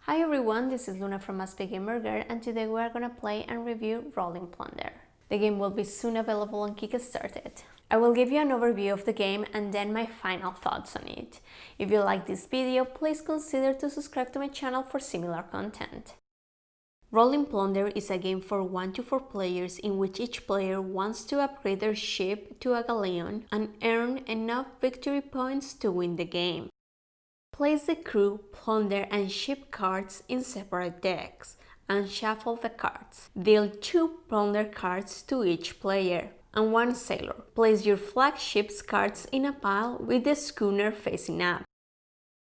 Hi everyone, this is Luna from Aspie Gamer Girl, and today we are gonna play and review Rolling Plunder. The game will be soon available on Kickstarter. I will give you an overview of the game and then my final thoughts on it. If you like this video, please consider to subscribe to my channel for similar content. Rolling Plunder is a game for 1 to 4 players in which each player wants to upgrade their ship to a galleon and earn enough victory points to win the game. Place the crew, plunder and ship cards in separate decks and shuffle the cards. Deal 2 plunder cards to each player and 1 sailor. Place your flagship's cards in a pile with the schooner facing up.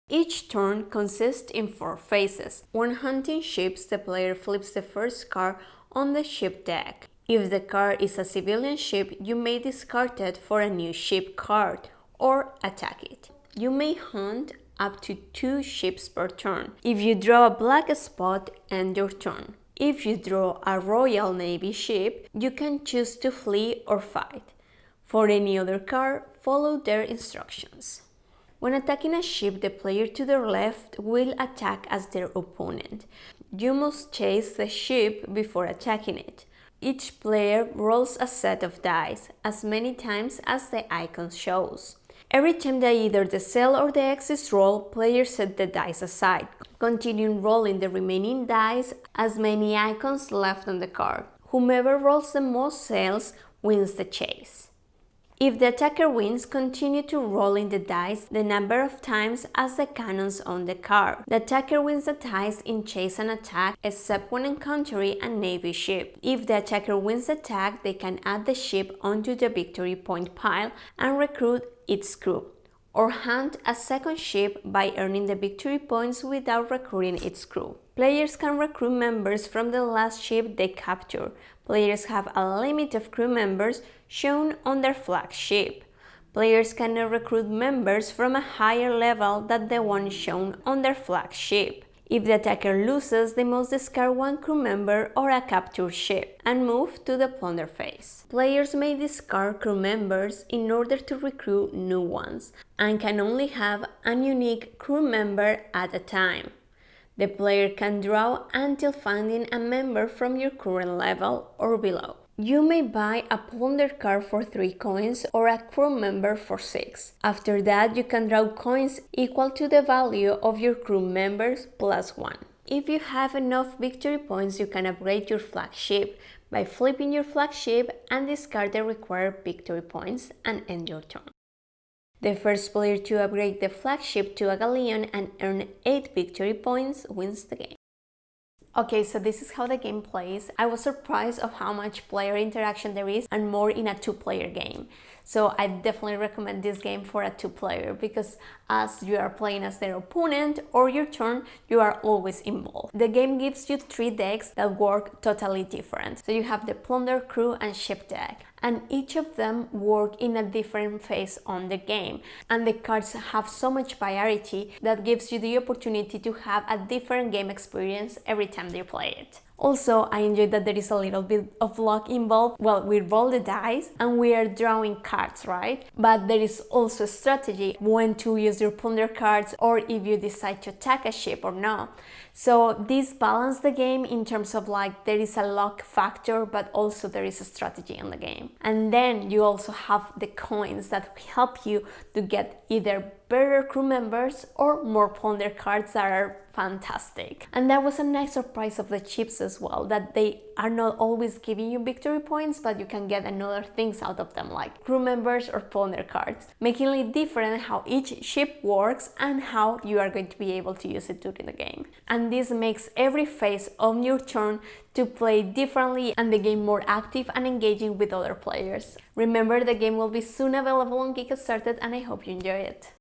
Each turn consists in 4 phases. When hunting ships, the player flips the first card on the ship deck. If the card is a civilian ship, you may discard it for a new ship card or attack it. You may hunt up to 2 ships per turn. If you draw a black spot, end your turn. If you draw a Royal Navy ship, you can choose to flee or fight. For any other card, follow their instructions. When attacking a ship, the player to their left will attack as their opponent. You must chase the ship before attacking it. Each player rolls a set of dice, as many times as the icon shows. Every time that either the cell or the X is rolled, players set the dice aside, continuing rolling the remaining dice as many icons left on the card. Whomever rolls the most cells wins the chase. If the attacker wins, continue to rolling the dice the number of times as the cannons on the card. The attacker wins the dice in chase and attack, except when encountering a navy ship. If the attacker wins the attack, they can add the ship onto the victory point pile and recruit its crew, or hunt a second ship by earning the victory points without recruiting its crew. Players can recruit members from the last ship they capture. Players have a limit of crew members shown on their flagship. Players cannot recruit members from a higher level than the one shown on their flagship. If the attacker loses, they must discard 1 crew member or a captured ship and move to the plunder phase. Players may discard crew members in order to recruit new ones and can only have a unique crew member at a time. The player can draw until finding a member from your current level or below. You may buy a plunder card for 3 coins or a crew member for 6. After that, you can draw coins equal to the value of your crew members plus 1. If you have enough victory points, you can upgrade your flagship by flipping your flagship and discard the required victory points and end your turn. The first player to upgrade the flagship to a galleon and earn 8 victory points wins the game. Okay, so this is how the game plays. I was surprised of how much player interaction there is and more in a 2-player game. So I definitely recommend this game for a 2-player because as you are playing as their opponent or your turn, you are always involved. The game gives you 3 decks that work totally different. So you have the plunder, crew and ship deck, and each of them work in a different phase on the game. And the cards have so much variety that gives you the opportunity to have a different game experience every time you play it. Also, I enjoyed that there is a little bit of luck involved. Well, we roll the dice and we are drawing cards, right? But there is also a strategy when to use your plunder cards or if you decide to attack a ship or not. So this balances the game in terms of like there is a luck factor, but also there is a strategy in the game. And then you also have the coins that help you to get either better crew members or more plunder cards that are fantastic. And that was a nice surprise of the chips as well, that they are not always giving you victory points, but you can get another things out of them like crew members or plunder cards, making it different how each ship works and how you are going to be able to use it during the game. And this makes every phase of your turn to play differently and the game more active and engaging with other players. Remember, the game will be soon available on Kickstarter and I hope you enjoy it.